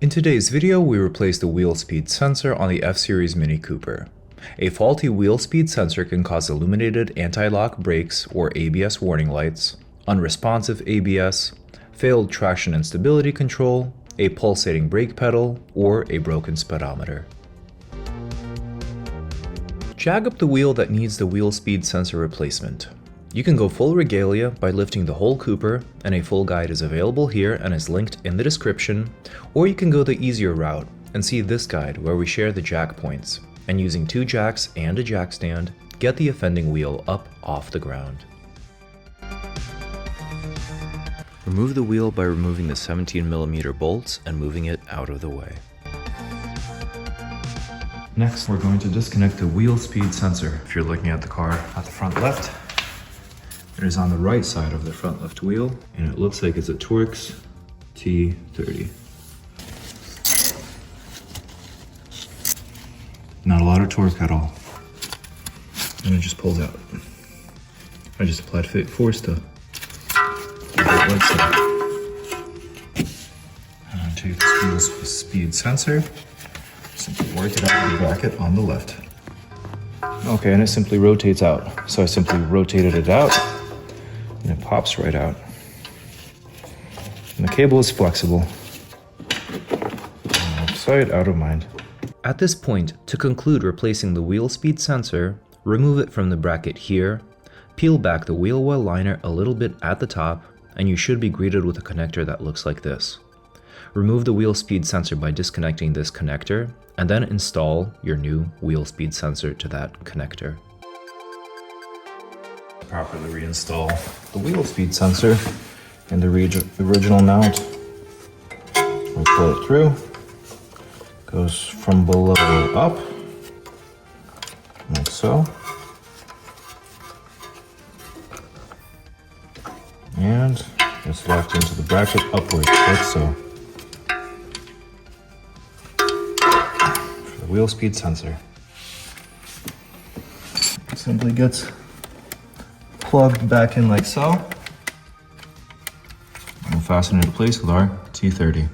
In today's video, we replaced the wheel speed sensor on the F-Series Mini Cooper. A faulty wheel speed sensor can cause illuminated anti-lock brakes or ABS warning lights, unresponsive ABS, failed traction and stability control, a pulsating brake pedal, or a broken speedometer. Jag up the wheel that needs the wheel speed sensor replacement. You can go full regalia by lifting the whole Cooper, and a full guide is available here and is linked in the description, or you can go the easier route and see this guide where we share the jack points, and using 2 jacks and a jack stand, get the offending wheel up off the ground. Remove the wheel by removing the 17mm bolts and moving it out of the way. Next, we're going to disconnect the wheel speed sensor. If you're looking at the car at the front left, it is on the right side of the front left wheel, and it looks like it's a Torx T30. Not a lot of torque at all. And it just pulls out. I just applied force to like so. And take this wheel speed sensor, simply work it out of the bracket on the left. Okay, and it simply rotates out. So I simply rotated it out, and it pops right out. And the cable is flexible. Out of sight, out of mind. At this point, to conclude replacing the wheel speed sensor, remove it from the bracket here, peel back the wheel well liner a little bit at the top, and you should be greeted with a connector that looks like this. Remove the wheel speed sensor by disconnecting this connector, and then install your new wheel speed sensor to that connector. Properly reinstall the wheel speed sensor in the original mount. We pull it through. Goes from below up, like so. And it's locked into the bracket upwards, like so. For the wheel speed sensor. It simply gets plugged back in like so. And we'll fasten it in place with our T30.